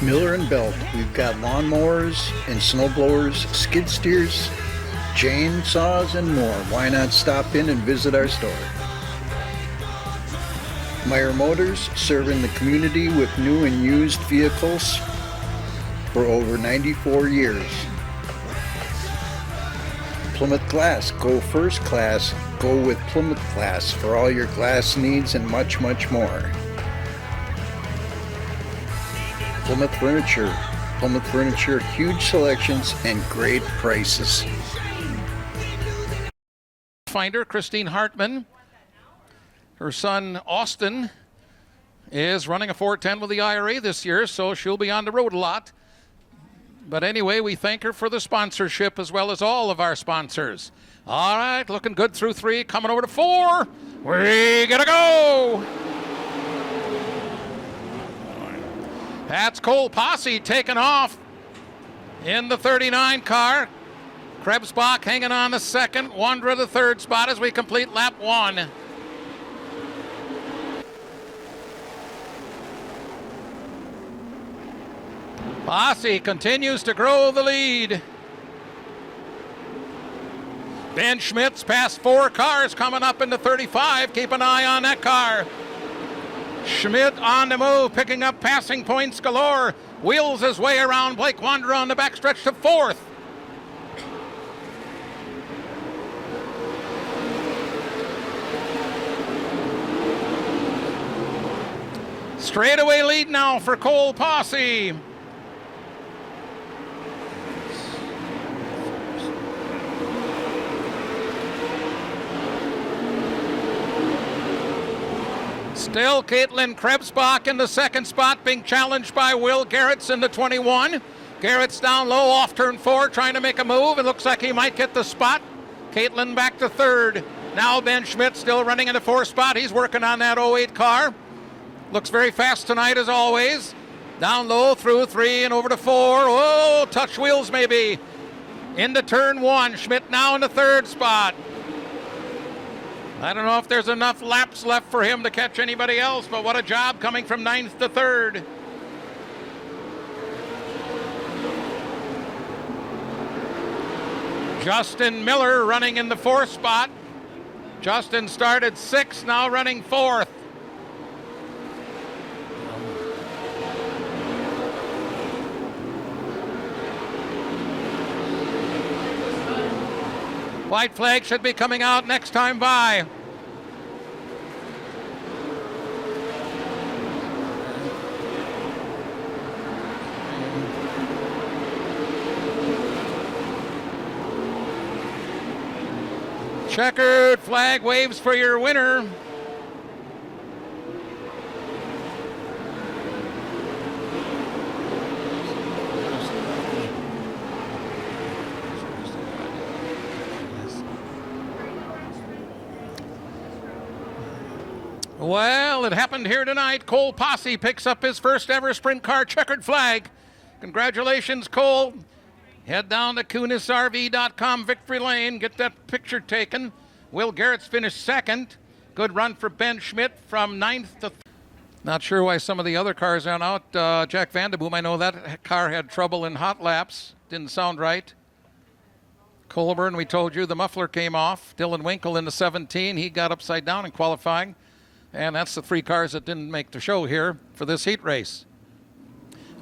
Miller and Belt. We've got lawnmowers and snow blowers, skid steers, chainsaws, and more. Why not stop in and visit our store? Meyer Motors, serving the community with new and used vehicles for over 94 years. Plymouth Glass, go first class, go with Plymouth Glass for all your glass needs and much, much more. Plymouth Furniture, huge selections and great prices. Finder Christine Hartman. Her son Austin is running a 410 with the IRA this year, so she'll be on the road a lot. But anyway, we thank her for the sponsorship as well as all of our sponsors. All right, looking good through 3, coming over to 4. We gotta go! That's Cole Posse taking off in the 39 car. Krebsbach hanging on the second, Wanderer the third spot as we complete lap 1. Posse continues to grow the lead. Ben Schmidt's past 4 cars coming up into 35. Keep an eye on that car. Schmidt on the move, picking up passing points galore. Wheels his way around Blake Wanderer on the backstretch to 4th. Straightaway lead now for Cole Posse. Still Caitlin Krebsbach in the second spot, being challenged by Will Garrett's in the 21. Garrett's down low off turn 4, trying to make a move. It looks like he might get the spot. Caitlin back to 3rd. Now Ben Schmidt still running in the 4th spot. He's working on that 08 car. Looks very fast tonight as always. Down low through 3 and over to 4. Oh, touch wheels maybe. Into turn 1. Schmidt now in the 3rd spot. I don't know if there's enough laps left for him to catch anybody else, but what a job coming from 9th to 3rd. Justin Miller running in the 4th spot. Justin started 6th, now running 4th. White flag should be coming out next time by. Checkered flag waves for your winner. Well, it happened here tonight. Cole Posse picks up his first ever sprint car checkered flag. Congratulations, Cole. Head down to kunisrv.com, Victory Lane, get that picture taken. Will Garrett's finished 2nd. Good run for Ben Schmidt from 9th to... Not sure why some of the other cars aren't out. Jack Vanderboom, I know that car had trouble in hot laps. Didn't sound right. Colburn, we told you, the muffler came off. Dylan Winkle in the 17. He got upside down in qualifying. And that's the 3 cars that didn't make the show here for this heat race.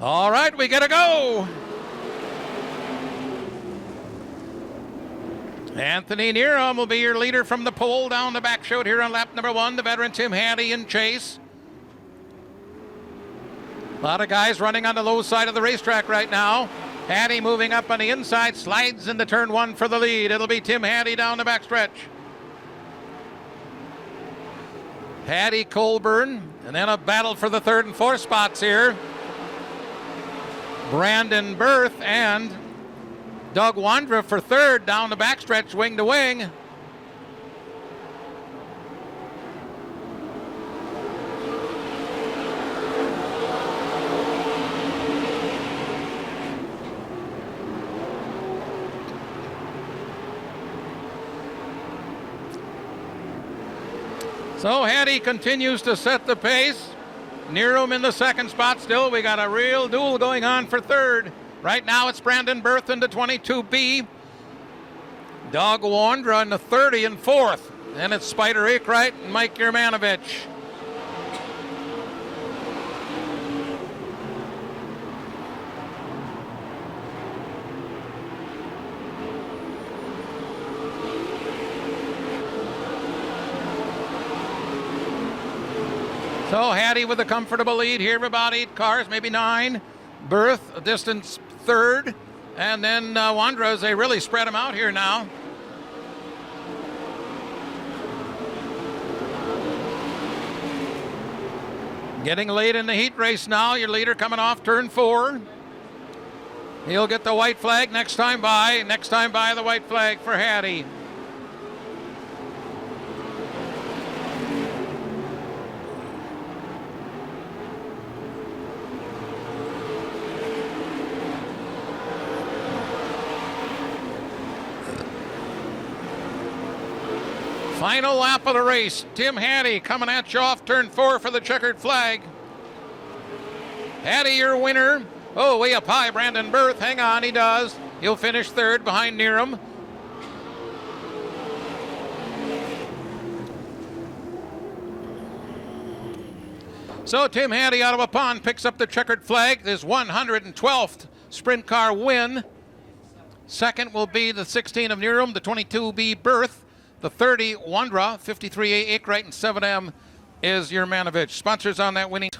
All right, we gotta go. Anthony Neerum will be your leader from the pole down the back chute here on lap number 1. The veteran Tim Hattie in chase. A lot of guys running on the low side of the racetrack right now. Hattie moving up on the inside, slides into turn 1 for the lead. It'll be Tim Hattie down the back stretch. Hattie, Colburn, and then a battle for the 3rd and 4th spots here. Brandon Berth and Doug Wanderer for 3rd down the backstretch, wing to wing. So Hattie continues to set the pace. Nerum in the second spot still. We got a real duel going on for third. Right now it's Brandon Berth in the 22B. Doug Wandra in the 30 and fourth. Then it's Spider Akrite and Mike Yermanovich. So Hattie with a comfortable lead here of about 8 cars, maybe 9. Berth, a distance third. And then Wandras, they really spread them out here now. Getting late in the heat race now. Your leader coming off turn 4. He'll get the white flag next time by. Next time by the white flag for Hattie. Final lap of the race. Tim Hattie coming at you off turn 4 for the checkered flag. Hattie, your winner. Oh, way up high, Brandon Berth. Hang on, he does. He'll finish third behind Nerum. So Tim Hattie out of a pond picks up the checkered flag. His 112th sprint car win. Second will be the 16 of Nerum, the 22B Berth. The 30, Wandra, 53A Akrite, and 7M is Yermanovich. Sponsors on that winning.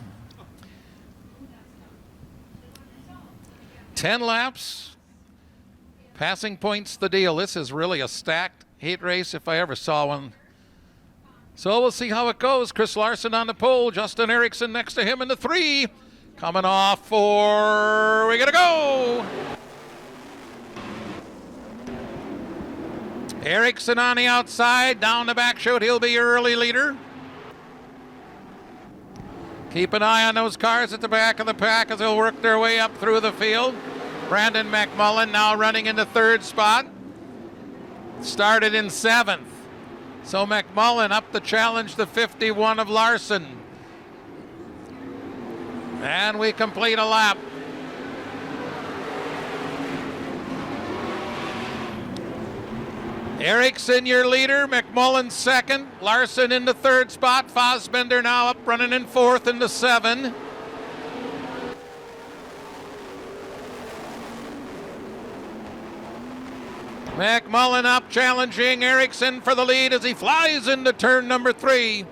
10 laps. Passing points the deal. This is really a stacked heat race if I ever saw one. So we'll see how it goes. Chris Larson on the pole. Justin Erickson next to him in the 3. Coming off for... We gotta go! Erickson on the outside, down the back chute, he'll be your early leader. Keep an eye on those cars at the back of the pack as they'll work their way up through the field. Brandon McMullen now running in the third spot. Started in 7th. So McMullen up to challenge the 51 of Larson. And we complete a lap. Erickson, your leader. McMullen second. Larson in the third spot. Fosbender now up running in 4th in the 7. McMullen up challenging Erickson for the lead as he flies into turn number 3.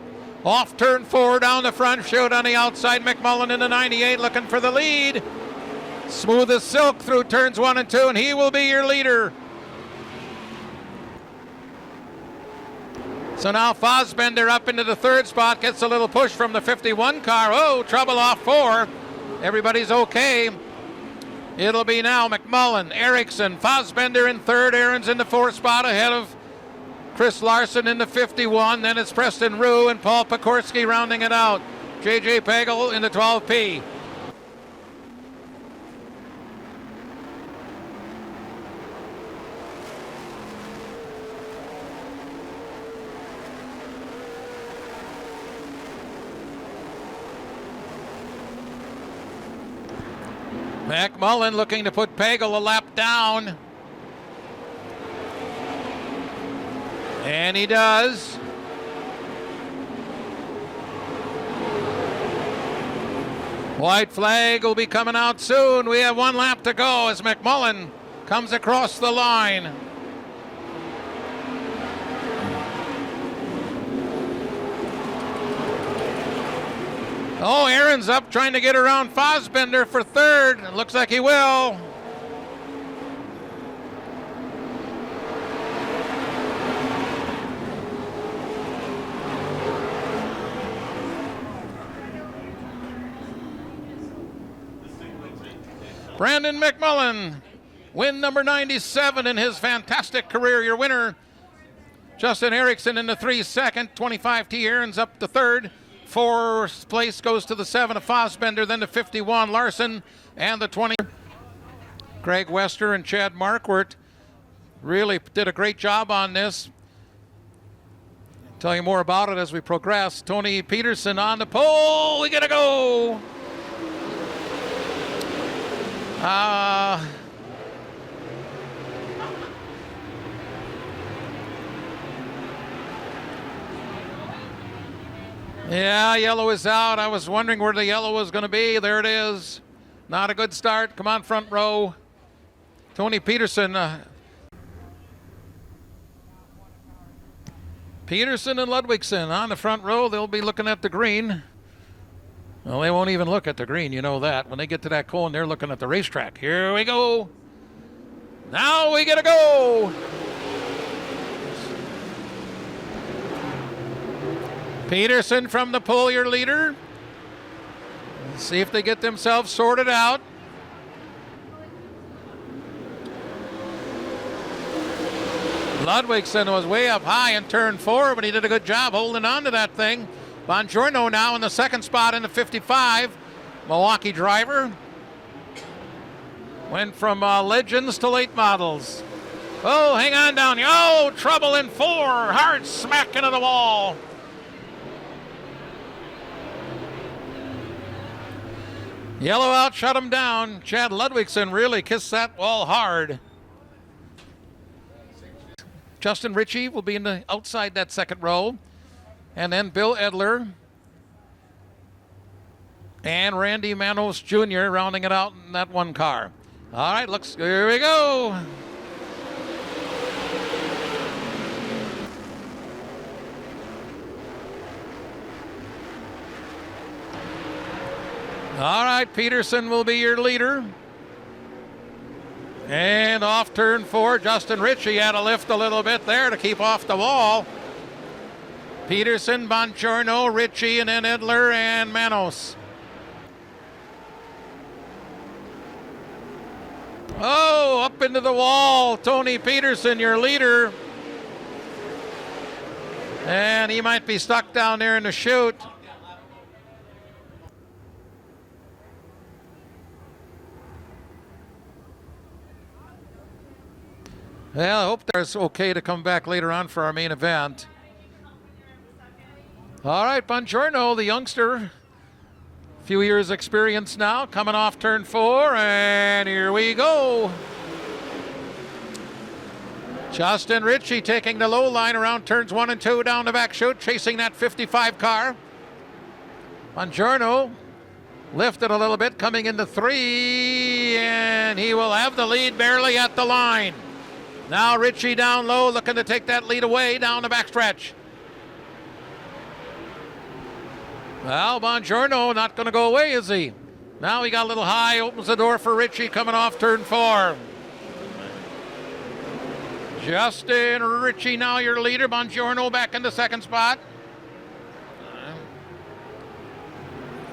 Off turn 4 down the front chute on the outside. McMullen in the 98 looking for the lead. Smooth as silk through turns 1 and 2, and he will be your leader. So now Fosbender up into the third spot, gets a little push from the 51 car. Oh, trouble off 4. Everybody's okay. It'll be now McMullen, Erickson, Fosbender in third, Aaron's in the 4th spot ahead of Chris Larson in the 51. Then it's Preston Rue and Paul Pekorski rounding it out. J.J. Pagel in the 12P. McMullen looking to put Pagel a lap down. And he does. White flag will be coming out soon. We have 1 lap to go as McMullen comes across the line. Oh, Aaron's up trying to get around Fosbender for third. It looks like he will. Brandon McMullen, win number 97 in his fantastic career. Your winner, Justin Erickson in the 3 second. 25T Aaron's up to third. 4th place goes to the 7 of Fosbender, then the 51 Larson, and the 20. Greg Wester and Chad Marquardt really did a great job on this. Tell you more about it as we progress. Tony Peterson on the pole. We gotta go. Yeah, yellow is out. I was wondering where the yellow was going to be. There it is. Not a good start. Come on, front row. Tony Peterson. Peterson and Ludwigsen on the front row. They'll be looking at the green. Well, they won't even look at the green. You know that. When they get to that cone, they're looking at the racetrack. Here we go. Now we gotta go. Peterson from the pole, your leader. Let's see if they get themselves sorted out. Ludwigsen was way up high in turn 4, but he did a good job holding on to that thing. Bongiorno now in the second spot in the 55. Milwaukee driver. Went from legends to late models. Oh, hang on down. Oh, trouble in 4. Hard smack into the wall. Yellow out, shut him down. Chad Ludwigsen really kissed that wall hard. Justin Ritchie will be in the outside that second row. And then Bill Edler and Randy Manos Jr. rounding it out in that one car. All right, here we go. All right, Peterson will be your leader. And off turn 4, Justin Ritchie had to lift a little bit there to keep off the wall. Peterson, Bongiorno, Ritchie, and then Edler and Manos. Oh, up into the wall. Tony Peterson, your leader. And he might be stuck down there in the chute. Well, I hope there's okay to come back later on for our main event. All right, Bongiorno, the youngster. A few years experience now, coming off turn 4, and here we go. Justin Ritchie taking the low line around turns 1 and 2 down the back chute, chasing that 55 car. Bongiorno lifted a little bit, coming into 3, and he will have the lead barely at the line. Now Ritchie down low, looking to take that lead away down the backstretch. Well, Bongiorno not going to go away, is he? Now he got a little high, opens the door for Ritchie coming off turn 4. Justin Ritchie now your leader. Bongiorno back in the second spot.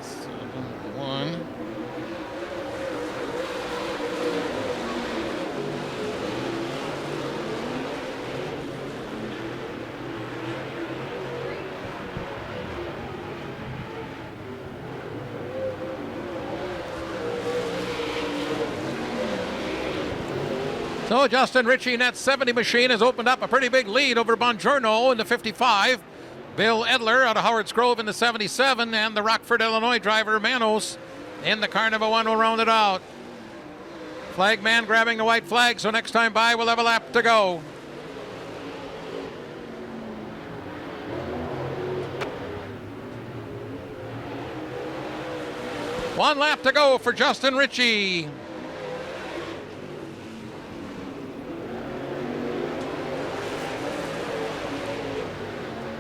7-1. So Justin Ritchie in that 70 machine has opened up a pretty big lead over Bongiorno in the 55. Bill Edler out of Howard's Grove in the 77, and the Rockford, Illinois driver Manos in the car number 1 will round it out. Flag man grabbing the white flag, so next time by we'll have a lap to go. One lap to go for Justin Ritchie.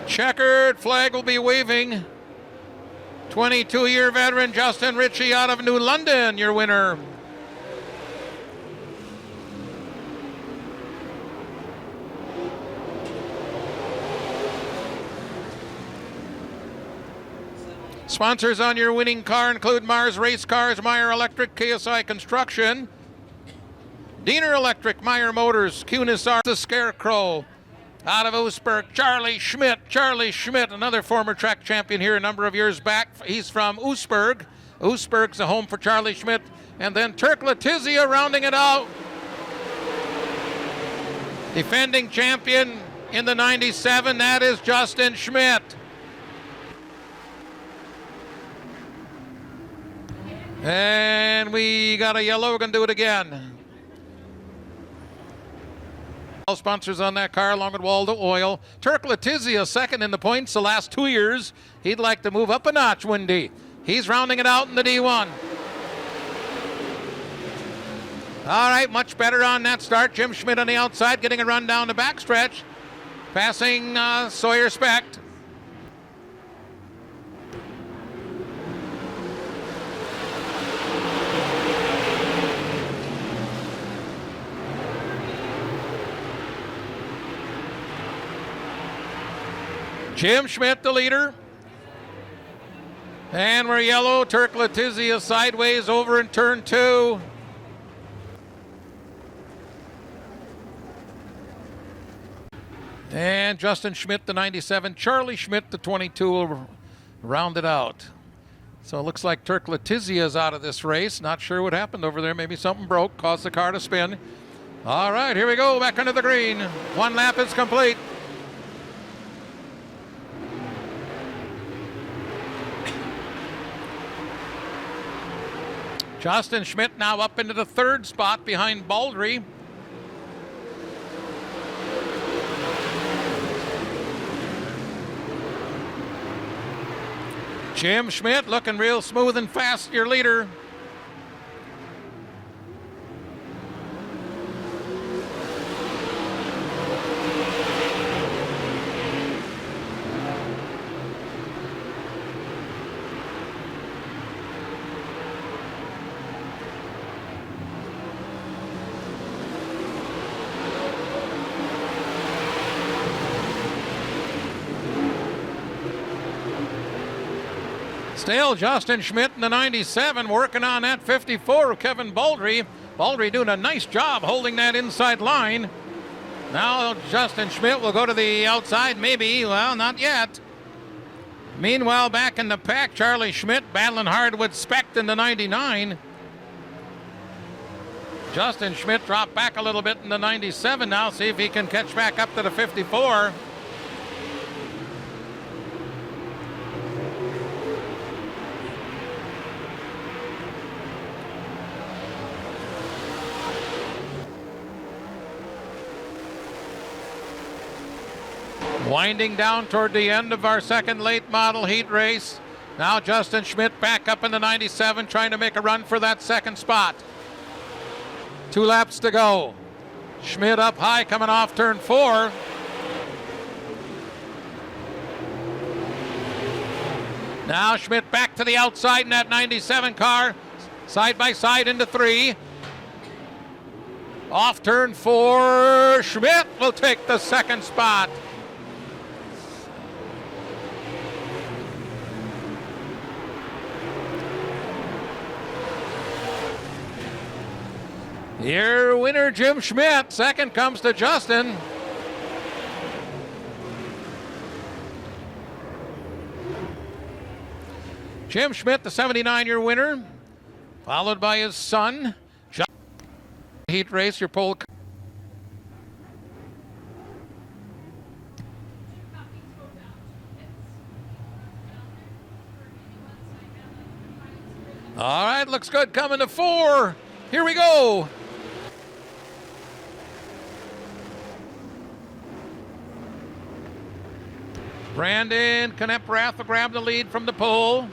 Checkered flag will be waving. 22-year veteran Justin Ritchie out of New London, your winner. Sponsors on your winning car include Mars Race Cars, Meyer Electric, KSI Construction, Diener Electric, Meyer Motors, Kunisar, the Scarecrow. Out of Oostburg, Charlie Schmidt. Charlie Schmidt, another former track champion here a number of years back. He's from Oostburg. Oostburg's a home for Charlie Schmidt. And then Turk Letizia rounding it out. Defending champion in the 97. That is Justin Schmidt. And we got a yellow. We're going to do it again. All sponsors on that car along with Waldo Oil. Turk Letizia second in the points the last 2 years. He'd like to move up a notch, Windy. He's rounding it out in the D1. All right, much better on that start. Jim Schmidt on the outside getting a run down the backstretch. Passing Sawyer Specht. Jim Schmidt, the leader. And we're yellow. Turk Letizia sideways over in turn 2. And Justin Schmidt, the 97. Charlie Schmidt, the 22, will round it out. So it looks like Turk Letizia is out of this race. Not sure what happened over there. Maybe something broke, caused the car to spin. All right, here we go, back under the green. One lap is complete. Justin Schmidt now up into the 3rd spot behind Baldry. Jim Schmidt looking real smooth and fast, your leader. Still Justin Schmidt in the 97 working on that 54 of Kevin Baldry. Baldry doing a nice job holding that inside line. Now Justin Schmidt will go to the outside, maybe. Well, not yet. Meanwhile, back in the pack, Charlie Schmidt battling hard with Specht in the 99. Justin Schmidt dropped back a little bit in the 97 now. See if he can catch back up to the 54. Winding down toward the end of our second late model heat race. Now Justin Schmidt back up in the 97 trying to make a run for that second spot. 2 laps to go. Schmidt up high coming off turn 4. Now Schmidt back to the outside in that 97 car. Side by side into 3. Off turn 4. Schmidt will take the second spot. Your winner, Jim Schmidt. Second comes to Justin. Jim Schmidt, the 79-year winner, followed by his son. Heat race, your pole. All right, looks good. Coming to 4. Here we go. Brandon Kneprath will grab the lead from the pole.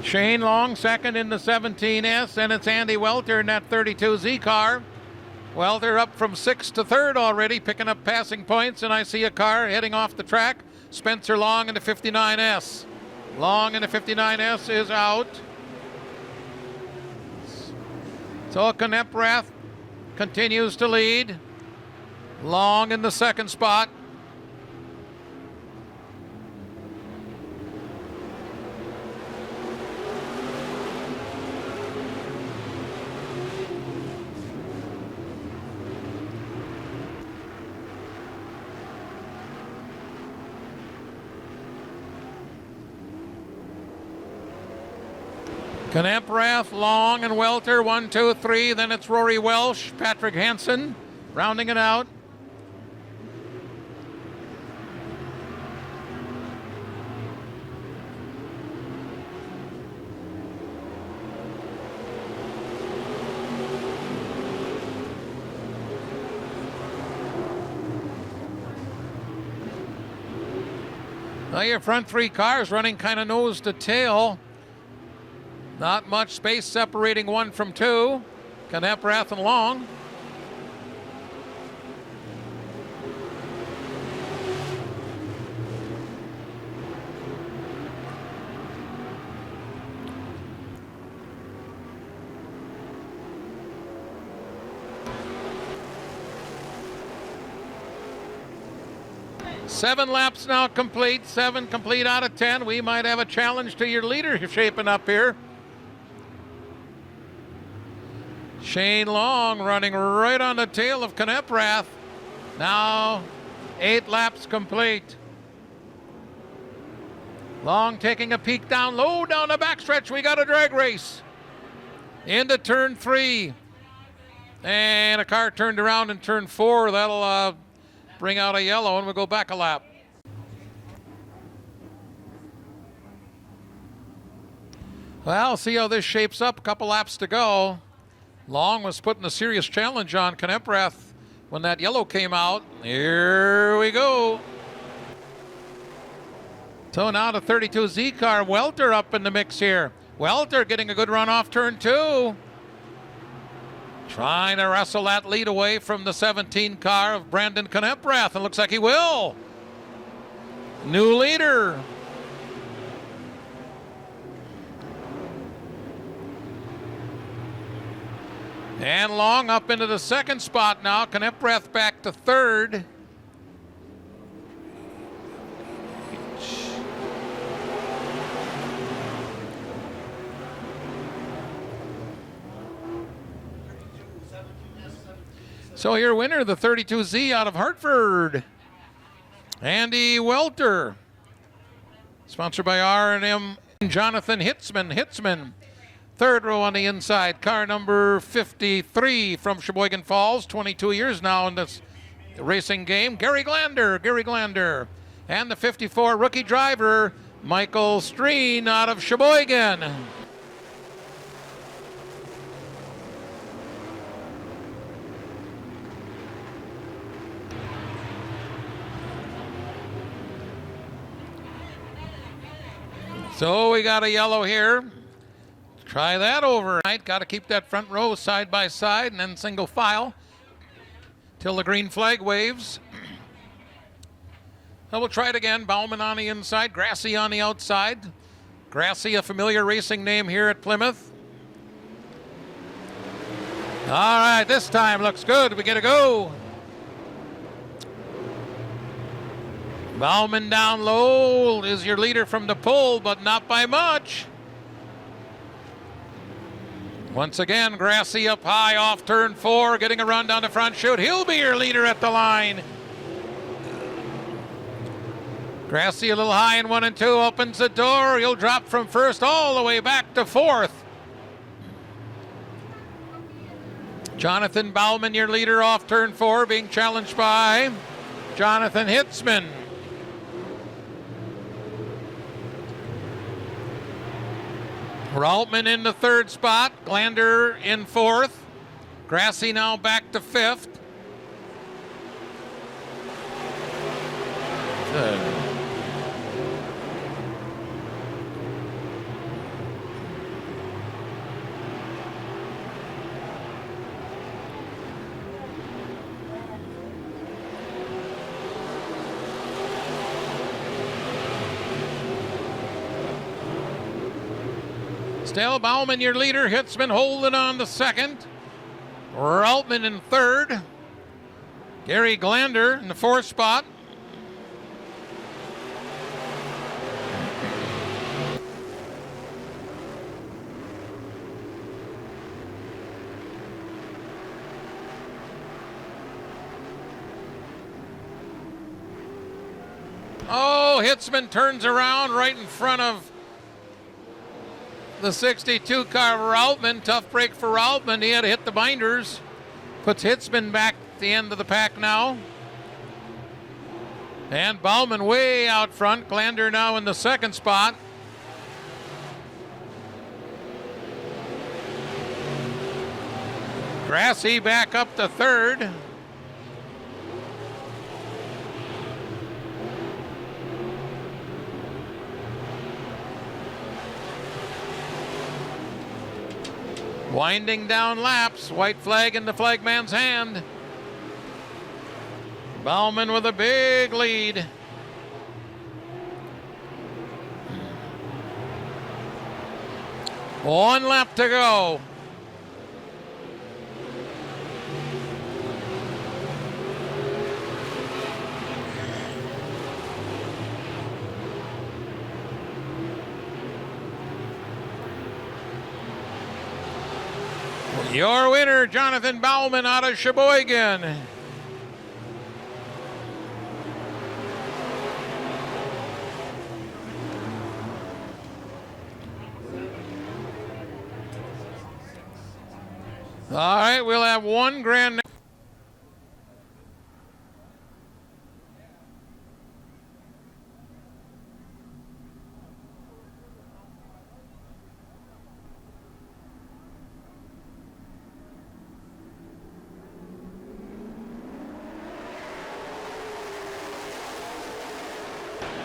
Shane Long second in the 17S, and it's Andy Welter in that 32Z car. Welter up from 6th to 3rd already, picking up passing points, and I see a car heading off the track. Spencer Long in the 59S. Long in the 59S is out. So Kneprath continues to lead. Long in the 2nd spot. Kneprath, Long, and Welter, 1, 2, 3. Then it's Rory Welsh, Patrick Hansen, rounding it out. Well, your front three cars running kind of nose to tail. Not much space separating one from two. Kneprath and Long. Seven laps now complete, 7 complete out of 10. We might have a challenge to your leader shaping up here. Shane Long running right on the tail of Kneprath. Now 8 laps complete. Long taking a peek down low down the backstretch. We got a drag race into turn 3. And a car turned around in turn 4. That'll bring out a yellow, and we'll go back a lap. Well, see how this shapes up. A couple laps to go. Long was putting a serious challenge on Kneprath when that yellow came out. Here we go. So now the 32Z car, Welter up in the mix here. Welter getting a good run off turn 2. Trying to wrestle that lead away from the 17 car of Brandon Kneprath, and looks like he will. New leader. And Long up into the second spot now. Kneprath back to third. So your winner, the 32Z out of Hartford, Andy Welter. Sponsored by R&M Jonathan Hitzman. Third row on the inside, car number 53 from Sheboygan Falls, 22 years now in this racing game, Gary Glander. And the 54 rookie driver, Michael Streen out of Sheboygan. So we got a yellow here. Try that over. Got to keep that front row side by side and then single file till the green flag waves. So we'll try it again. Bauman on the inside, Grassy on the outside. Grassy, a familiar racing name here at Plymouth. All right, this time looks good. We get a go. Bauman down low is your leader from the pole, but not by much. Once again, Grassy up high off turn 4, getting a run down the front chute. He'll be your leader at the line. Grassy a little high in 1 and 2, opens the door. He'll drop from first all the way back to 4th. Jonathan Bauman, your leader off turn 4, being challenged by Jonathan Hitzman. Raltman in the 3rd spot, Glander in 4th. Grassy now back to 5th. Still Bauman, your leader. Hitzman holding on to 2nd. Raltman in 3rd. Gary Glander in the 4th spot. Oh, Hitzman turns around right in front of the 62 car, Routman. Tough break for Routman. He had to hit the binders. Puts Hitzman back at the end of the pack now. And Bauman way out front. Glander now in the second spot. Grassy back up to third. Winding down laps, white flag in the flagman's hand. Bauman with a big lead. One lap to go. Your winner, Jonathan Bauman out of Sheboygan. All right, we'll have one grand.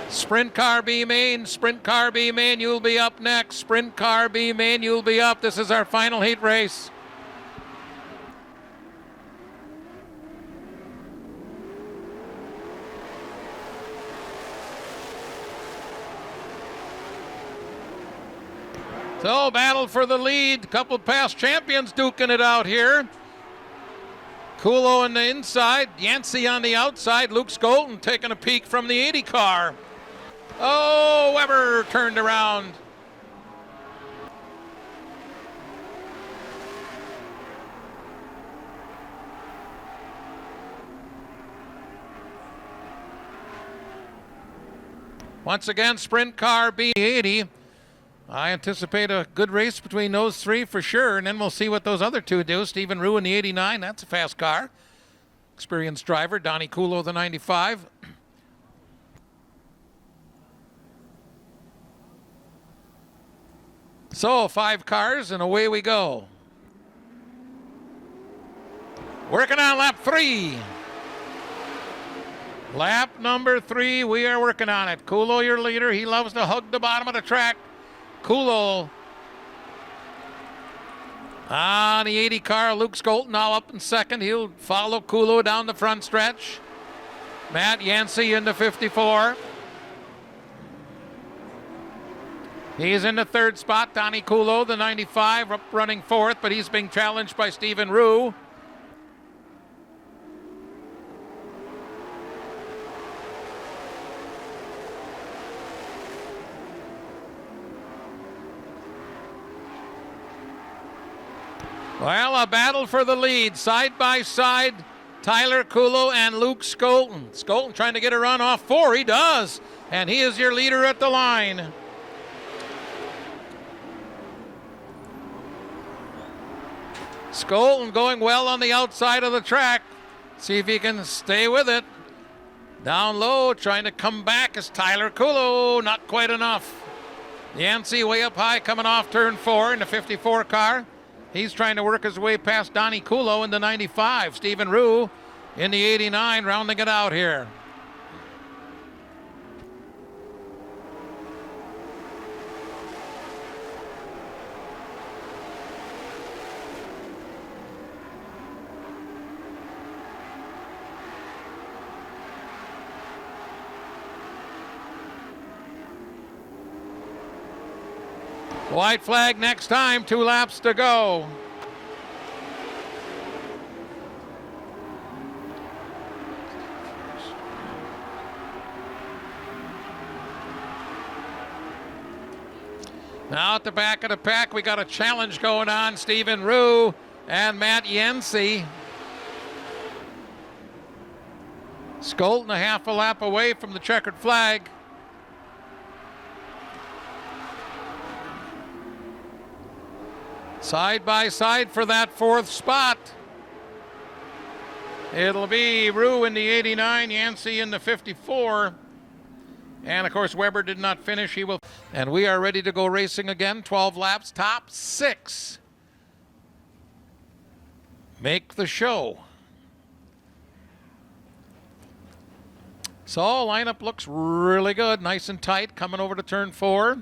Sprint car B main, sprint car B main, you'll be up next. Sprint car B main, you'll be up. This is our final heat race. So, battle for the lead. Couple past champions duking it out here. Kulo on the inside, Yancey on the outside, Luke Skolten taking a peek from the 80 car. Oh, Weber turned around. Once again, sprint car B80. I anticipate a good race between those three for sure, and then we'll see what those other two do. Stephen Rue in the 89, that's a fast car. Experienced driver, Donnie Kulo, the 95. So, 5 cars, and away we go. Working on lap 3. Lap number 3, we are working on it. Kulo, your leader, he loves to hug the bottom of the track. Kulo on the 80 car. Luke Skolten now up in second. He'll follow Kulo down the front stretch. Matt Yancey in the 54. He's in the third spot. Donnie Kulo, the 95, up running fourth, but he's being challenged by Stephen Rue. Well, a battle for the lead. Side by side, Tyler Kulo and Luke Skolten. Skolten trying to get a run off 4. He does. And he is your leader at the line. Skolten going well on the outside of the track. See if he can stay with it. Down low, trying to come back is Tyler Kulo. Not quite enough. Yancey way up high coming off turn 4 in the 54 car. He's trying to work his way past Donnie Kulo in the 95. Stephen Rue in the 89, rounding it out here. White flag next time, 2 laps to go. Now at the back of the pack, we got a challenge going on. Stephen Rue and Matt Yancey. Skolten a half a lap away from the checkered flag. Side by side for that fourth spot. It'll be Rue in the 89, Yancey in the 54. And of course, Weber did not finish. He will. And we are ready to go racing again. 12 laps, top 6. Make the show. So lineup looks really good, nice and tight, coming over to turn 4.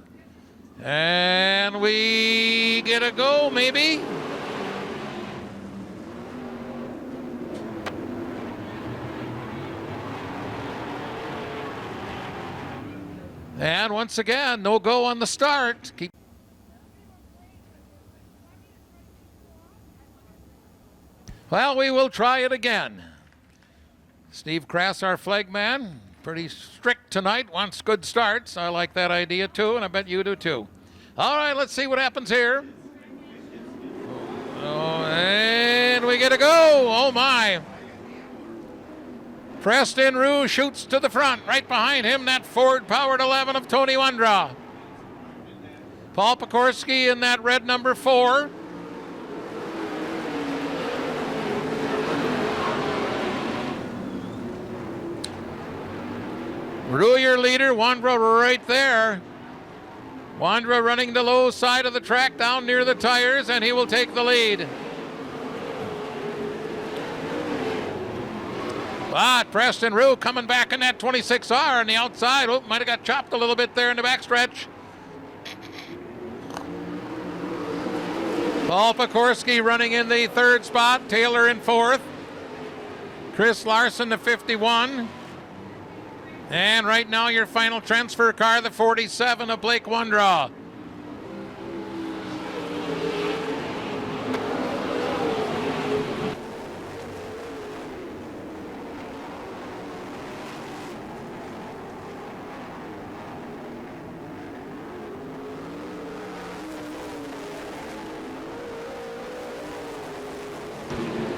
And we get a go, maybe. And once again, no go on the start. Well, we will try it again. Steve Krass, our flag man, pretty strict tonight, wants good starts. I like that idea too, and I bet you do too. All right, let's see what happens here. Oh, and we get a go. Oh my. Preston Rue shoots to the front. Right behind him, that Ford-powered 11 of Tony Wondra. Paul Pekorski in that red number 4. Rue, your leader. Wondra right there. Wondra running the low side of the track down near the tires, and he will take the lead. But Preston Rue coming back in that 26R on the outside. Oh, might have got chopped a little bit there in the backstretch. Paul Pekorski running in the 3rd spot. Taylor in 4th. Chris Larson, the 51. And right now your final transfer car, the 47 of Blake Wondra.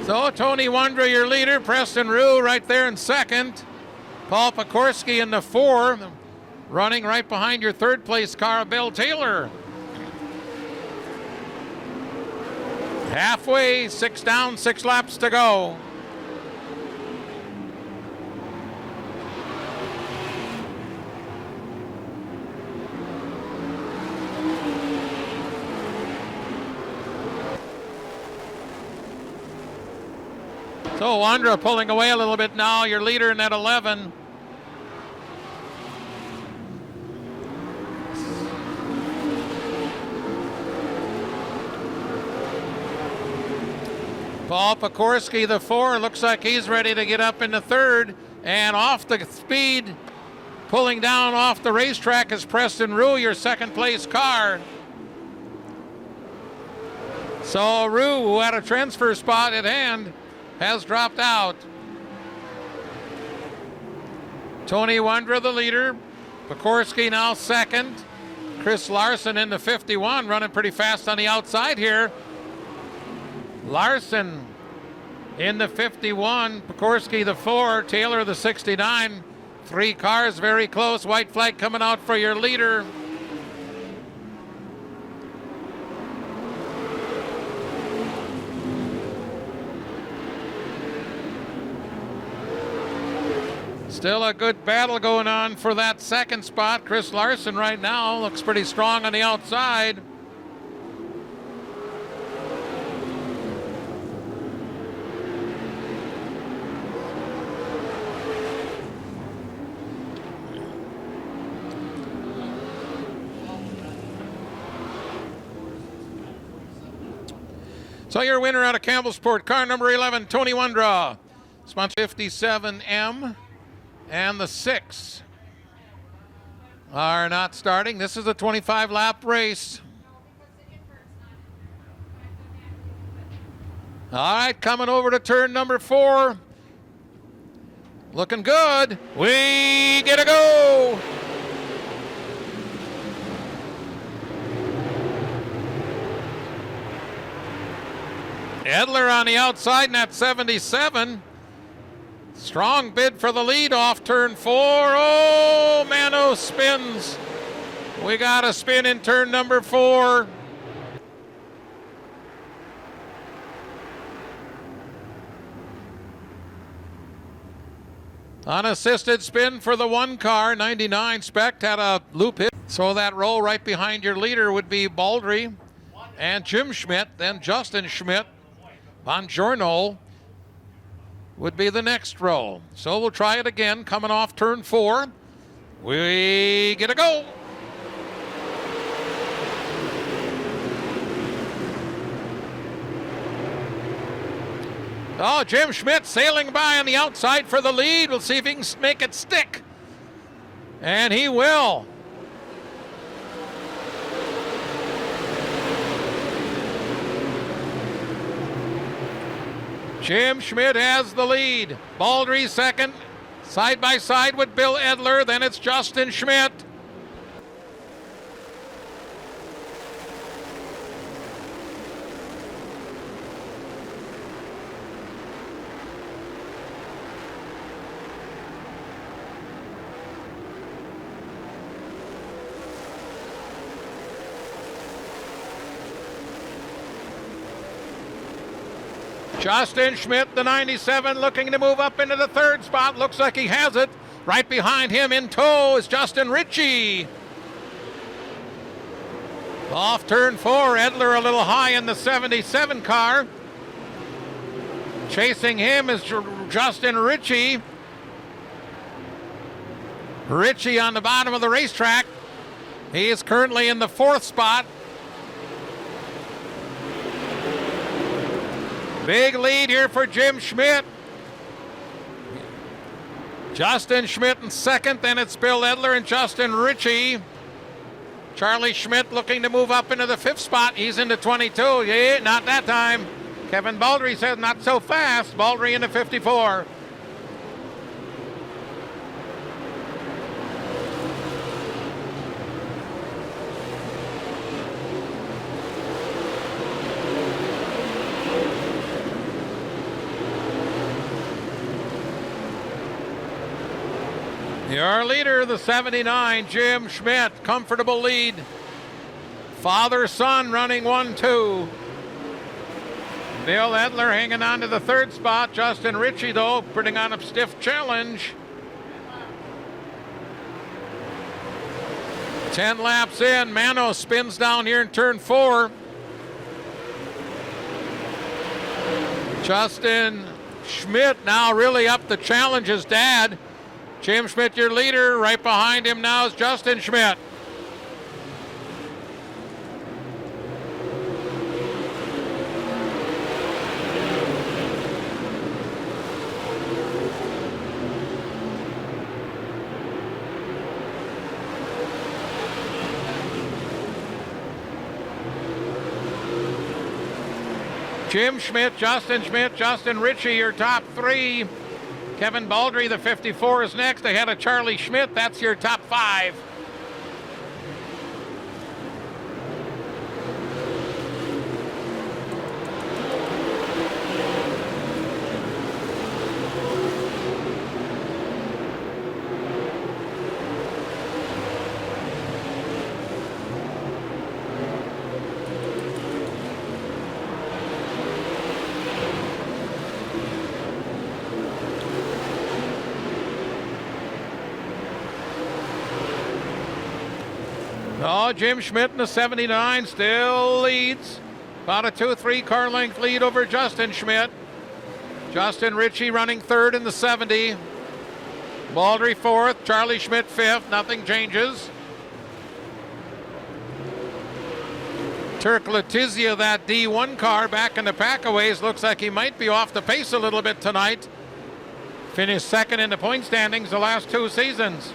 So Tony Wondra, your leader. Preston Rue right there in 2nd. Paul Pekorski in the 4, running right behind your 3rd place car, Bill Taylor. Halfway, 6 down, 6 laps to go. So Wondra pulling away a little bit now, your leader in that 11. Paul Pekorski, the 4, looks like he's ready to get up in the 3rd. And off the speed, pulling down off the racetrack is Preston Rue, your 2nd place car. So Rue, who had a transfer spot at hand, has dropped out. Tony Wondra, the leader. Pekorski now 2nd. Chris Larson in the 51, running pretty fast on the outside here. Larson in the 51, Pekorski the 4, Taylor the 69. 3 cars very close. White flag coming out for your leader. Still a good battle going on for that 2nd spot. Chris Larson right now looks pretty strong on the outside. So your winner out of Campbellsport, car number 11, Tony Wondra. Sponsor 57M. And the 6 are not starting. This is a 25-lap race. All right, coming over to turn number 4. Looking good. We get a go. Edler on the outside in that 77. Strong bid for the lead off turn 4. Oh, Mano spins. We got a spin in turn number 4. Unassisted spin for the one car. 99 Spect had a loop hit. So that row right behind your leader would be Baldry and Jim Schmidt. Then Justin Schmidt. Bongiorno would be the next row. So we'll try it again. Coming off turn 4. We get a go. Oh, Jim Schmidt sailing by on the outside for the lead. We'll see if he can make it stick. And he will. Jim Schmidt has the lead. Baldry second. Side by side with Bill Edler. Then it's Justin Schmidt. Justin Schmidt, the 97, looking to move up into the third spot. Looks like he has it. Right behind him in tow is Justin Ritchie. Off turn 4, Edler a little high in the 77 car. Chasing him is Justin Ritchie. Ritchie on the bottom of the racetrack. He is currently in the 4th spot. Big lead here for Jim Schmidt. Justin Schmidt in second, then it's Bill Edler and Justin Ritchie. Charlie Schmidt looking to move up into the 5th spot. He's into 22. Yeah, not that time. Kevin Baldry says not so fast. Baldry into 54. Your leader, the 79, Jim Schmidt, comfortable lead. Father-son running 1-2. Bill Edler hanging on to the 3rd spot. Justin Ritchie, though, putting on a stiff challenge. 10 laps in, Mano spins down here in turn 4. Justin Schmidt now really up the challenge, his dad. Jim Schmidt, your leader. Right behind him now is Justin Schmidt. Jim Schmidt, Justin Ritchie, your top 3. Kevin Baldry, the 54, is next. Ahead of Charlie Schmidt. That's your top 5. Oh, Jim Schmidt in the 79 still leads. About a 2-3 car length lead over Justin Schmidt. Justin Ritchie running 3rd in the 70. Baldry 4th, Charlie Schmidt 5th. Nothing changes. Turk Letizia, that D1 car back in the packaways, looks like he might be off the pace a little bit tonight. Finished 2nd in the point standings the last 2 seasons.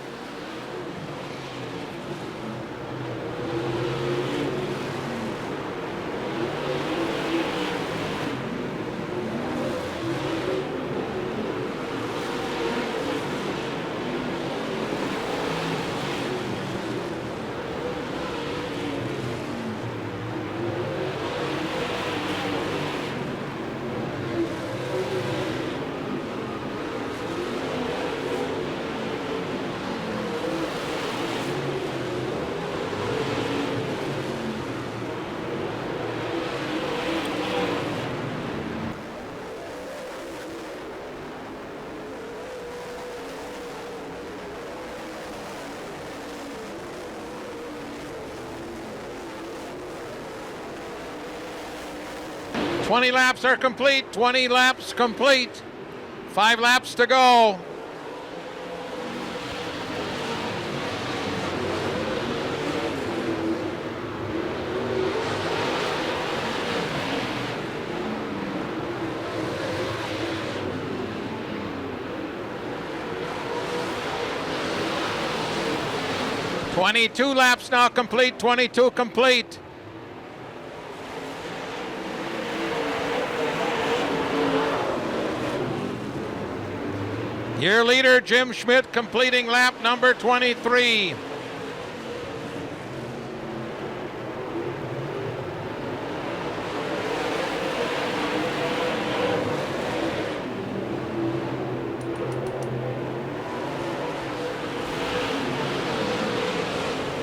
20 laps are complete. 20 laps complete. 5 laps to go. .22 laps now complete. 22 complete. Your leader, Jim Schmidt, completing lap number 23.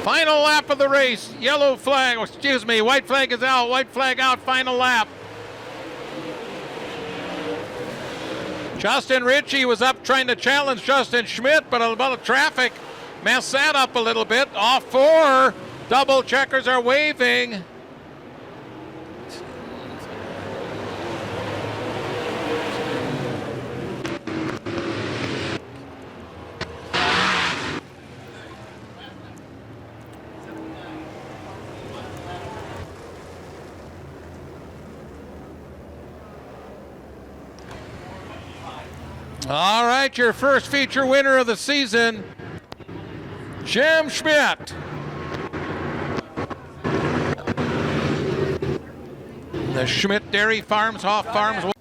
Final lap of the race. Yellow flag, excuse me, white flag is out. White flag out, final lap. Justin Ritchie was up trying to challenge Justin Schmidt, but a lot of traffic messed that up a little bit. Off 4. Double checkers are waving. All right, your first feature winner of the season, Jim Schmidt. The Schmidt Dairy Farms, Hoff Farms.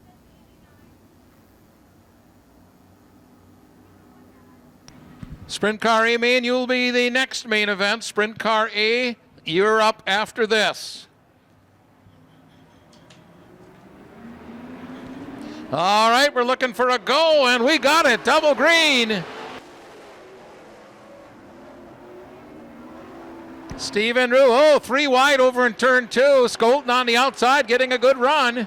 Sprint Car A main, you'll be the next main event. Sprint Car A, you're up after this. All right, we're looking for a go, and we got it. Double green. Stephen Rue, 3 wide over in turn 2. Skolton on the outside, getting a good run.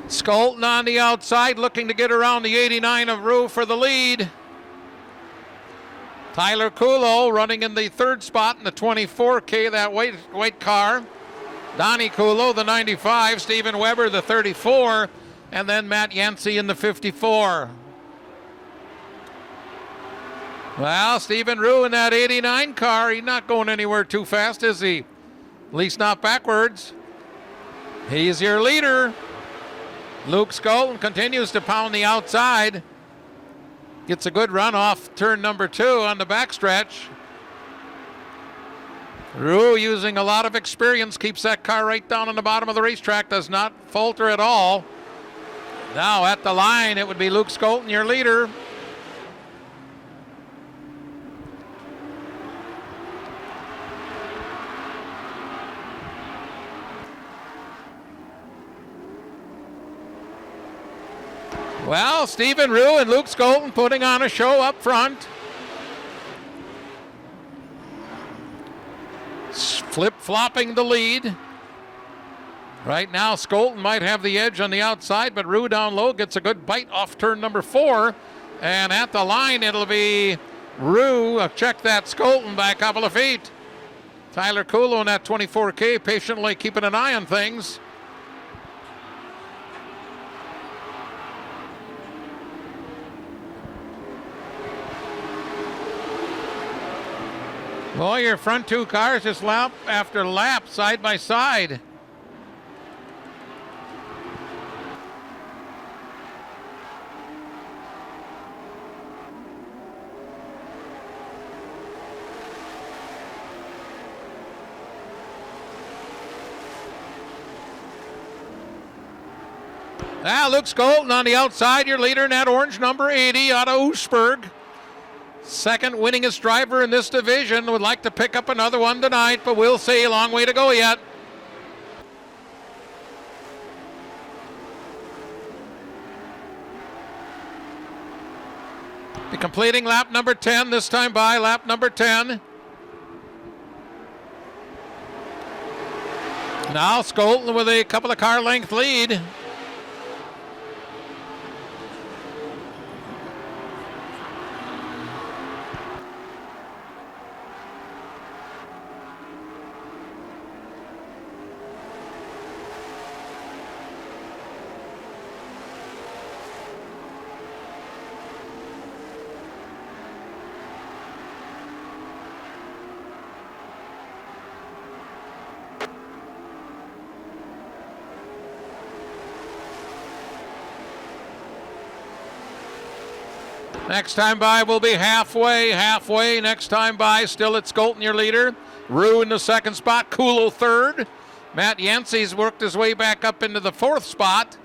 Skolton on the outside, looking to get around the 89 of Rue for the lead. Tyler Kulo running in the 3rd spot in the 24K, that white car. Donnie Kulo, the 95. Steven Weber, the 34. And then Matt Yancey in the 54. Well, Stephen Rue in that 89 car. He's not going anywhere too fast, is he? At least not backwards. He's your leader. Luke Skolton continues to pound the outside. Gets a good run off turn number 2 on the backstretch. Rue, using a lot of experience, keeps that car right down on the bottom of the racetrack, does not falter at all. Now at the line, it would be Luke Skolton, your leader. Well, Stephen Rue and Luke Skolton putting on a show up front. Flip-flopping the lead. Right now, Skolton might have the edge on the outside, but Rue down low gets a good bite off turn number 4. And at the line, it'll be Rue. Check that, Skolton by a couple of feet. Tyler Kulo in that 24K, patiently keeping an eye on things. Boy, your front 2 cars just lap after lap, side by side. Luke Skolton on the outside, your leader in that orange number 80 out of Oostburg. Second winningest driver in this division. Would like to pick up another one tonight, but we'll see. Long way to go yet. Be completing lap number 10, this time by lap number 10. Now Skolton with a couple of car length lead. Next time by will be halfway. Next time by, still it's Skolton, your leader. Rue in the second spot, Kulo third. Matt Yancey's worked his way back up into the fourth spot.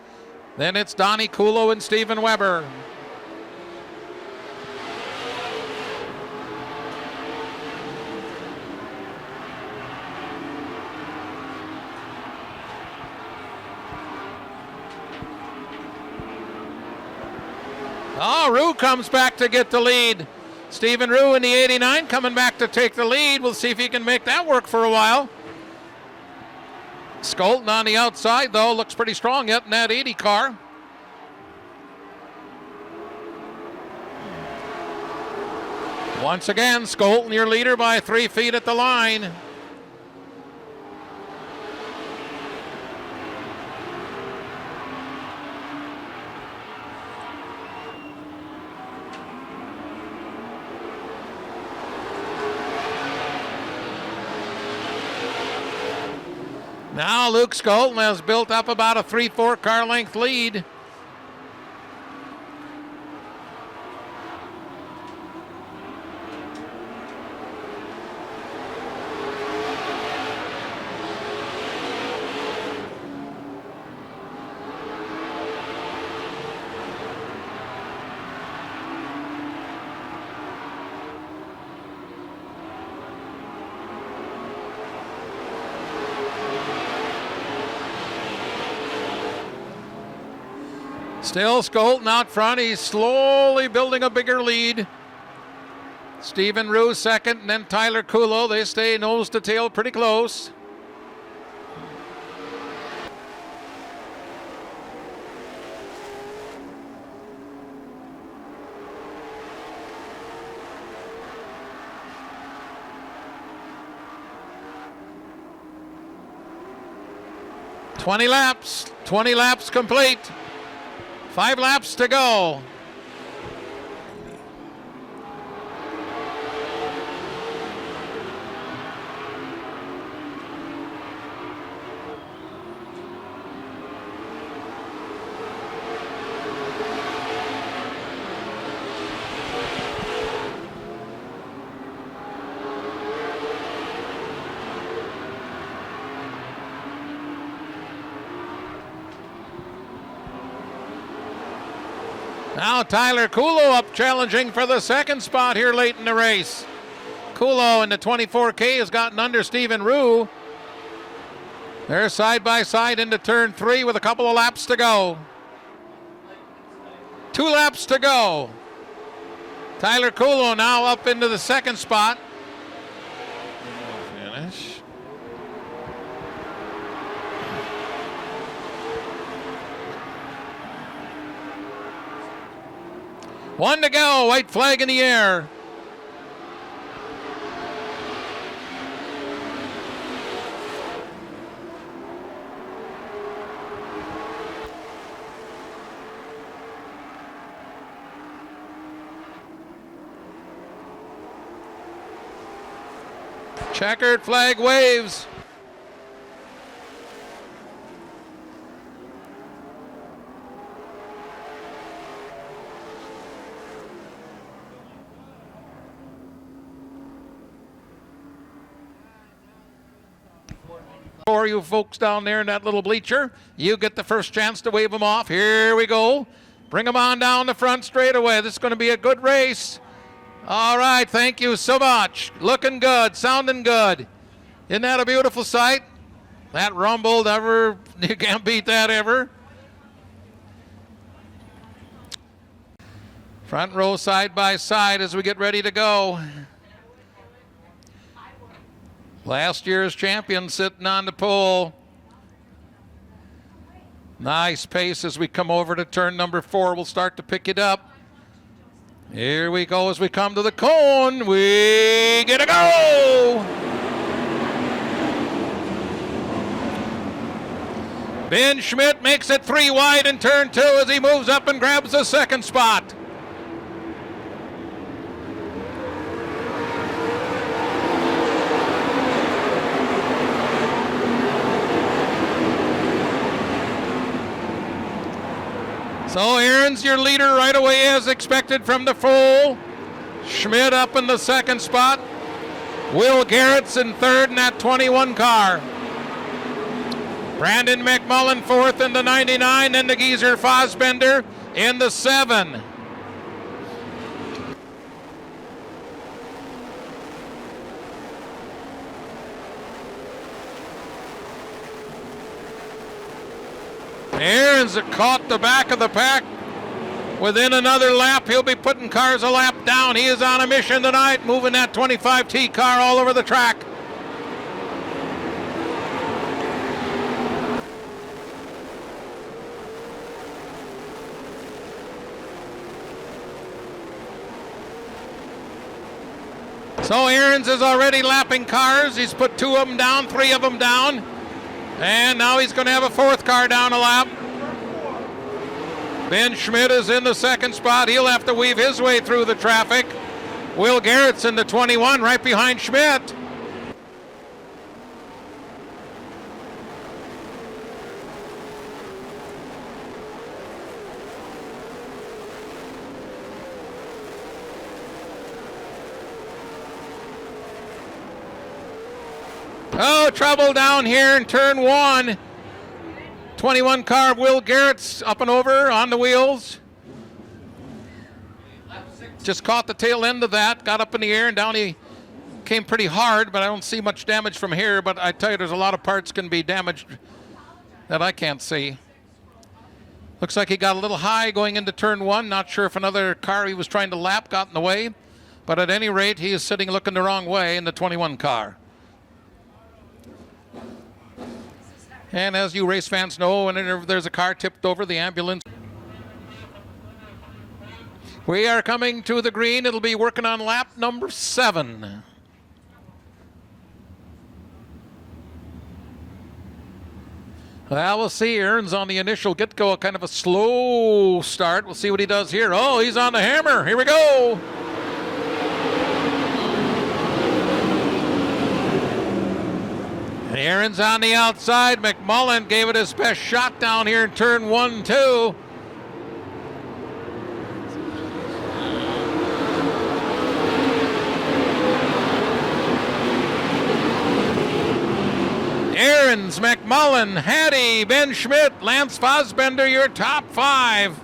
Then it's Donnie Kulo and Stephen Weber. Oh, Rue comes back to get the lead. Stephen Rue in the 89 coming back to take the lead. We'll see if he can make that work for a while. Skolton on the outside, though, looks pretty strong yet in that 80 car. Once again, Skolton, your leader by 3 feet at the line. Now Luke Skolton has built up about a 3-4 car length lead. Still Skolton out front. He's slowly building a bigger lead. Stephen Rue second, and then Tyler Kulo. They stay nose to tail pretty close. "20 laps complete. 5 laps to go." Now Tyler Kulo up challenging for the second spot here late in the race. Kulo in the 24K has gotten under Stephen Rue. They're side by side into turn 3 with a couple of laps to go. 2 laps to go. Tyler Kulo now up into the second spot. Finish. One to go, white flag in the air. Checkered flag waves. For you folks down there in that little bleacher, you get the first chance to wave them off. Here we go. Bring them on down the front straightaway. This is going to be a good race. All right, thank you so much. Looking good, sounding good. Isn't that a beautiful sight? That rumbled ever, you can't beat that ever. Front row side by side as we get ready to go. Last year's champion sitting on the pole. Nice pace as we come over to turn number 4. We'll start to pick it up. Here we go as we come to the cone. We get a go! Ben Schmidt makes it 3 wide in turn 2 as he moves up and grabs the second spot. So here Aarons, your leader right away as expected from the full. Schmidt up in the second spot. Will Garrett's in third in that 21 car. Brandon McMullen fourth in the 99, then the Geezer Fosbender in the 7. Aarons caught the back of the pack. Within another lap, he'll be putting cars a lap down. He is on a mission tonight, moving that 25T car all over the track. So Aarons is already lapping cars. He's put 2 of them down, 3 of them down. And now he's going to have a 4th car down a lap. Ben Schmidt is in the second spot. He'll have to weave his way through the traffic. Will Garrett's in the 21 right behind Schmidt. Oh, trouble down here in turn 1. 21 car of Will Garrett's up and over on the wheels. Just caught the tail end of that, got up in the air and down he came pretty hard, but I don't see much damage from here. But I tell you, there's a lot of parts can be damaged that I can't see. Looks like he got a little high going into turn 1. Not sure if another car he was trying to lap got in the way. But at any rate, he is sitting looking the wrong way in the 21 car. And as you race fans know, whenever there's a car tipped over, the ambulance. We are coming to the green. It'll be working on lap number 7. Well, we'll see. Aarons on the initial get-go, kind of a slow start. We'll see what he does here. Oh, he's on the hammer. Here we go. And Aarons on the outside. McMullen gave it his best shot down here in turn 1, 2. Aarons, McMullen, Hattie, Ben Schmidt, Lance Fosbender, your top 5.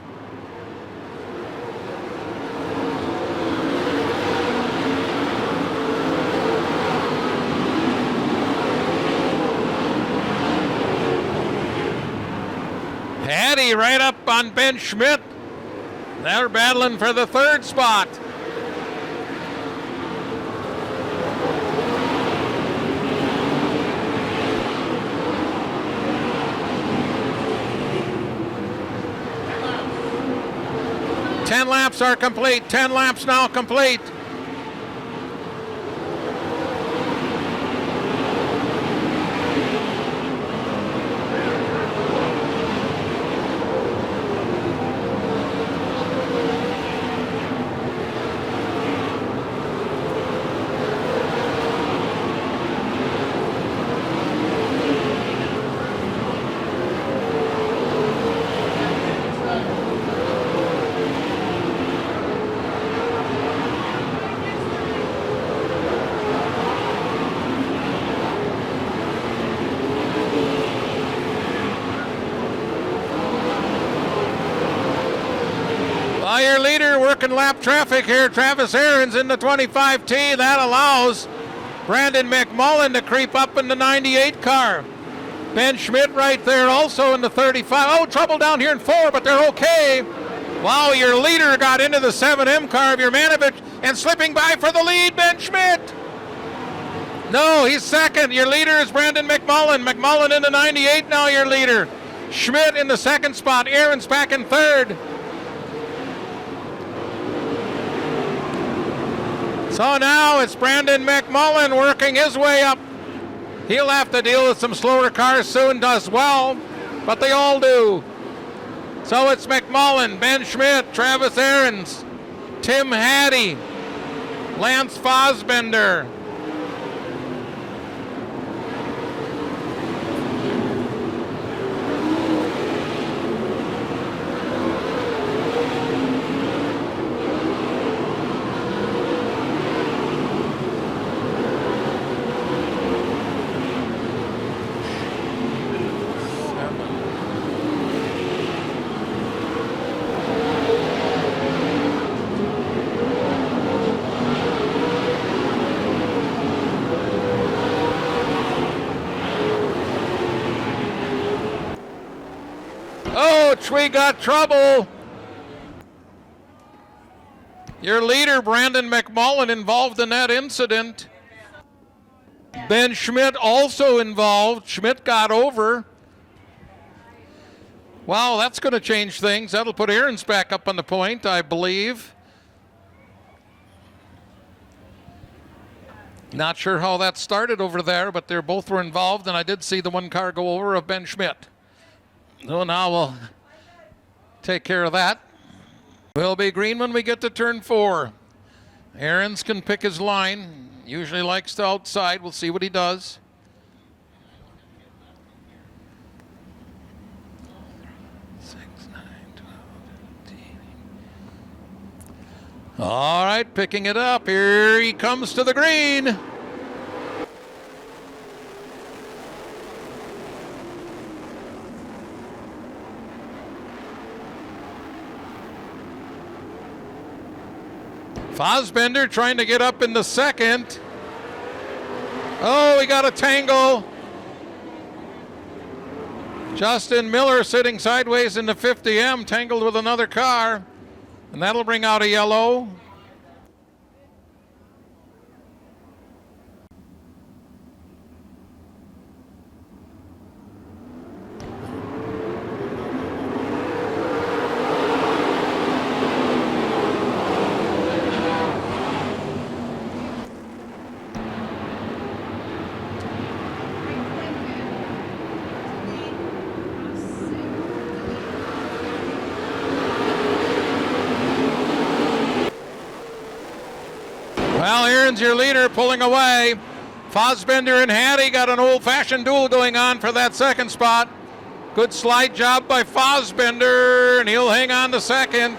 Hattie right up on Ben Schmidt. They're battling for the 3rd spot. Ten laps are complete. 10 laps now complete. Your leader working lap traffic here, Travis Aarons in the 25T. That allows Brandon McMullen to creep up in the 98 car. Ben Schmidt right there also in the 35. Oh, trouble down here in 4, but they're okay. Wow, your leader got into the 7M car of Yermanovich and slipping by for the lead, Ben Schmidt. No, he's second. Your leader is Brandon McMullen. McMullen in the 98 now, your leader. Schmidt in the 2nd spot. Aarons back in 3rd. So now it's Brandon McMullen working his way up. He'll have to deal with some slower cars soon, does well, but they all do. So it's McMullen, Ben Schmidt, Travis Aarons, Tim Hattie, Lance Fosbender. we got trouble. Your leader, Brandon McMullen, involved in that incident. Ben Schmidt also involved. Schmidt got over. Wow, that's going to change things. That'll put Aaron's back up on the point, I believe. Not sure how that started over there, but they both were involved, and I did see the one car go over of Ben Schmidt. So now we'll take care of that. We'll be green when we get to turn 4. Aaron's can pick his line. Usually likes to outside. We'll see what he does. All right, picking it up. Here he comes to the green. Fosbender trying to get up in the second. Oh, we got a tangle. Justin Miller sitting sideways in the 50M, tangled with another car. And that'll bring out a yellow. Well, Aaron's your leader, pulling away. Fosbender and Hattie got an old-fashioned duel going on for that second spot. Good slide job by Fosbender, and he'll hang on to second.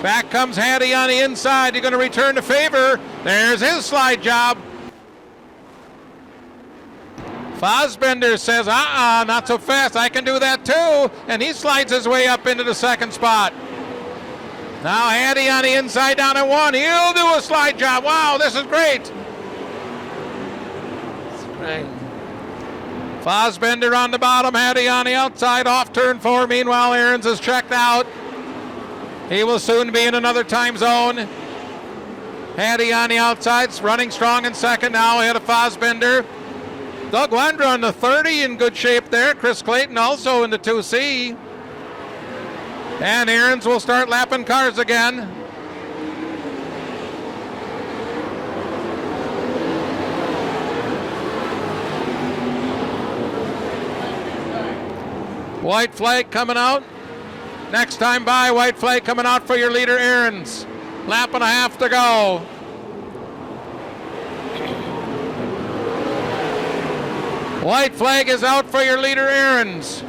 Back comes Hattie on the inside. He's going to return the favor. There's his slide job. Fosbender says, not so fast. I can do that too. And he slides his way up into the second spot. Now Hattie on the inside down at 1. He'll do a slide job. Wow, this is great. That's great. Fosbender on the bottom, Hattie on the outside, off turn 4. Meanwhile, Aarons is checked out. He will soon be in another time zone. Hattie on the outside, running strong in second now ahead of Fosbender. Doug Wendra on the 30 in good shape there. Chris Clayton also in the 2C. And Aaron's will start lapping cars again. White flag coming out. Next time by, white flag coming out for your leader, Aaron's. Lap and a half to go. White flag is out for your leader, Aaron's.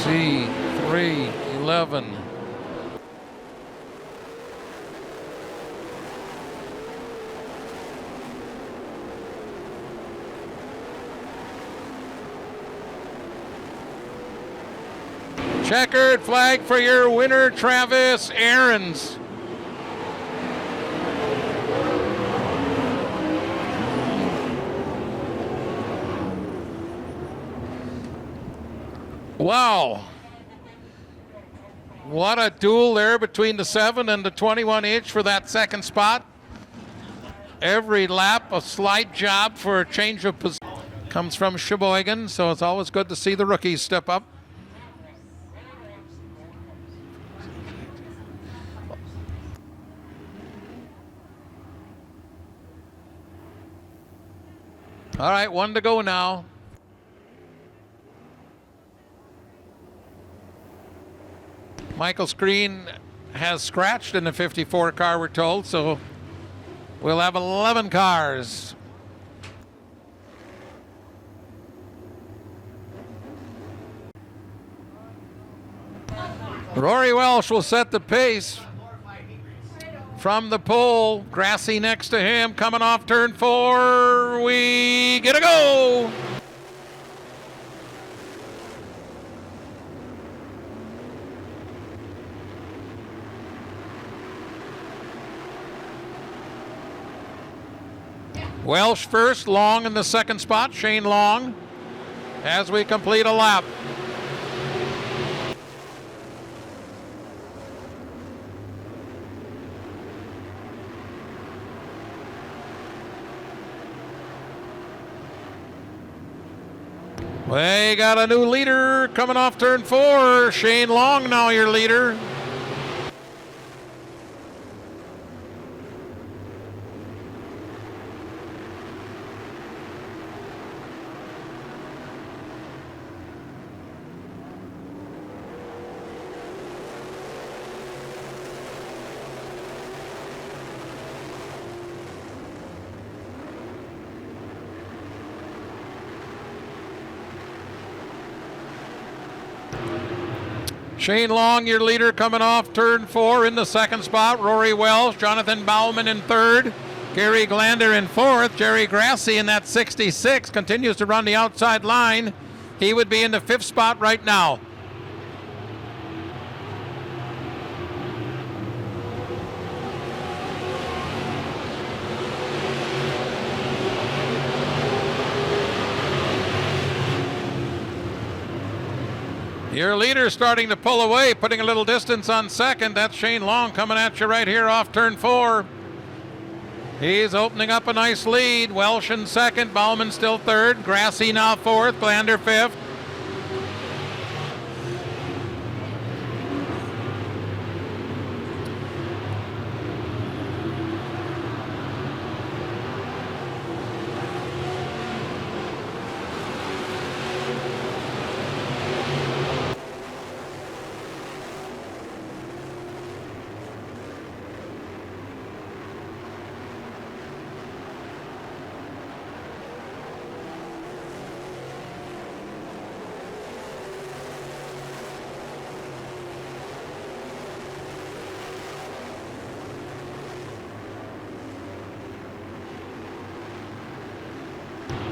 C311. Checkered flag for your winner, Travis Aarons. Wow. What a duel there between the 7 and the 21 each for that second spot. Every lap a slide job for a change of position. Comes from Sheboygan, so it's always good to see the rookies step up. All right, 1 to go now. Michael Screen has scratched in the 54 car, we're told, so we'll have 11 cars. Rory Welsh will set the pace from the pole. Grassy next to him, coming off turn 4. We get a go. Welsh first, Long in the second spot. Shane Long as we complete a lap. We got a new leader coming off turn 4. Shane Long now your leader. Shane Long, your leader, coming off turn 4 in the second spot. Rory Welsh, Jonathan Bauman in third. Gary Glander in fourth. Jerry Grassi in that 66 continues to run the outside line. He would be in the 5th spot right now. Your leader starting to pull away, putting a little distance on second. That's Shane Long coming at you right here off turn 4. He's opening up a nice lead. Welsh in second, Bauman still third. Grassi now fourth, Glander fifth.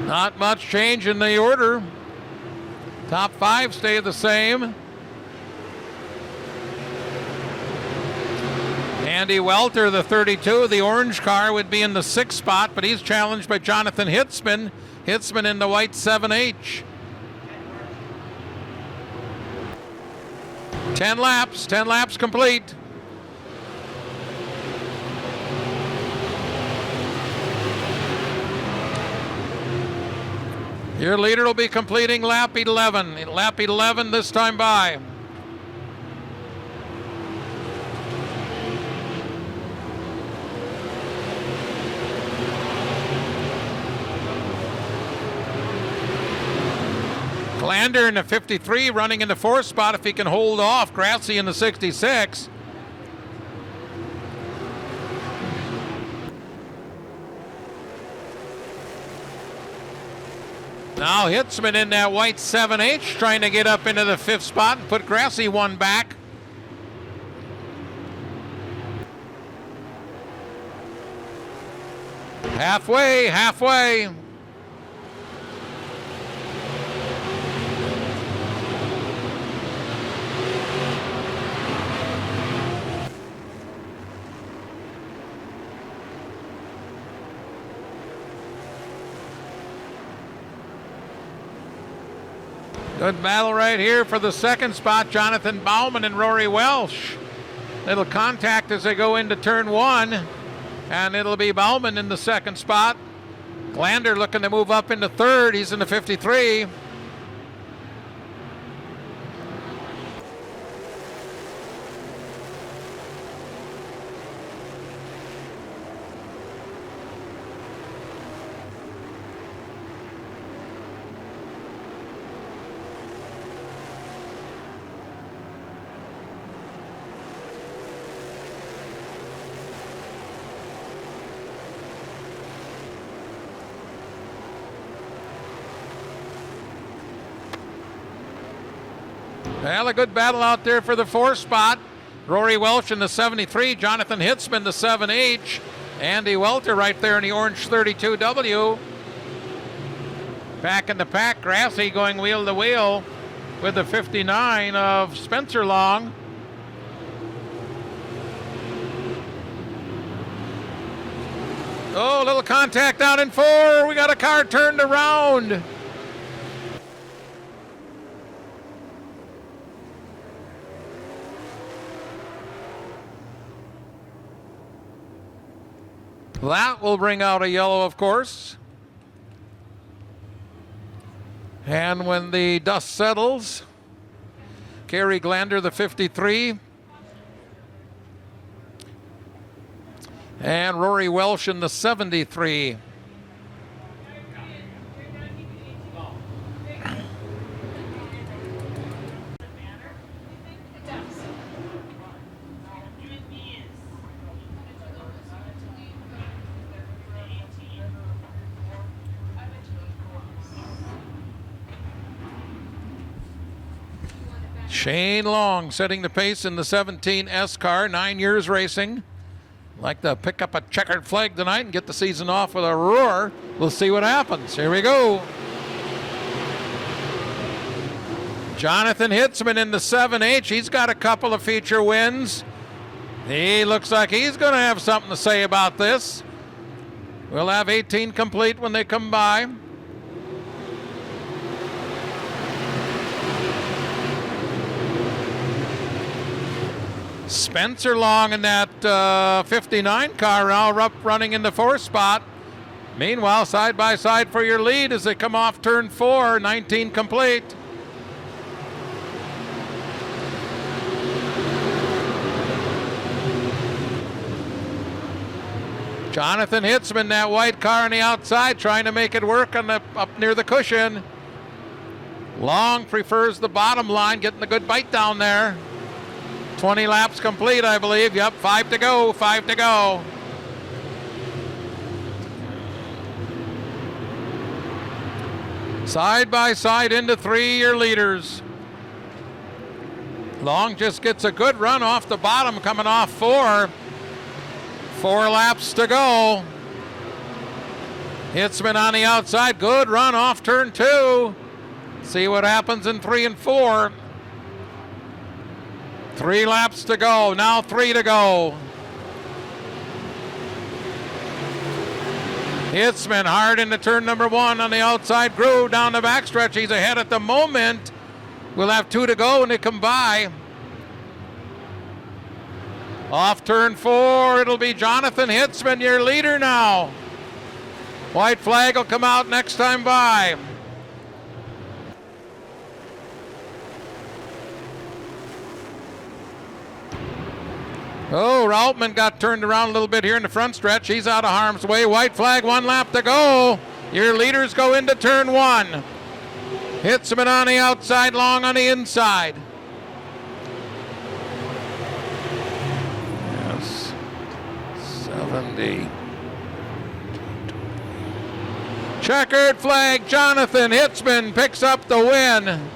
Not much change in the order. Top 5 stay the same. Andy Welter, the 32, the orange car, would be in the 6th spot, but he's challenged by Jonathan Hitzman. Hitzman in the white 7H. 10 laps complete. Your leader will be completing lap 11. Lap 11 this time by. Glander in the 53 running in the 4th spot if he can hold off Grassi in the 66. Now Hitzman in that white 7H trying to get up into the 5th spot and put Grassi one back. Halfway. Good battle right here for the 2nd spot. Jonathan Bauman and Rory Welsh. Little contact as they go into turn 1. And it'll be Bauman in the 2nd spot. Glander looking to move up into 3rd. He's in the 53. Well, a good battle out there for the 4th spot. Rory Welsh in the 73, Jonathan Hitzman the 7H, Andy Welter right there in the orange 32W. Back in the pack, Grassi going wheel to wheel with the 59 of Spencer Long. Oh, a little contact out in 4. We got a car turned around. That will bring out a yellow, of course. And when the dust settles, Kerry Glander, the 53, and Rory Welsh in the 73. Shane Long setting the pace in the 17S car, 9 years racing. Like to pick up a checkered flag tonight and get the season off with a roar. We'll see what happens. Here we go. Jonathan Hitzman in the 7H. He's got a couple of feature wins. He looks like he's going to have something to say about this. We'll have 18 complete when they come by. Spencer Long in that 59 car now running in the 4th spot. Meanwhile, side by side for your lead as they come off turn 4, 19 complete. Jonathan Hitzman, that white car on the outside, trying to make it work on up near the cushion. Long prefers the bottom line, getting a good bite down there. 20 laps complete, I believe. Yep, 5 to go, 5 to go. Side by side into 3, your leaders. Long just gets a good run off the bottom, coming off 4. 4 laps to go. Hitzman on the outside, good run off turn 2. See what happens in 3 and 4. 3 laps to go, now 3 to go. Hitzman hard into turn number 1 on the outside groove down the backstretch. He's ahead at the moment. We'll have 2 to go when they come by. Off turn 4, it'll be Jonathan Hitzman, your leader now. White flag will come out next time by. Oh, Rautman got turned around a little bit here in the front stretch. He's out of harm's way. White flag, 1 lap to go. Your leaders go into turn 1. Hitzman on the outside, Long on the inside. Yes, 70. Checkered flag, Jonathan Hitzman picks up the win.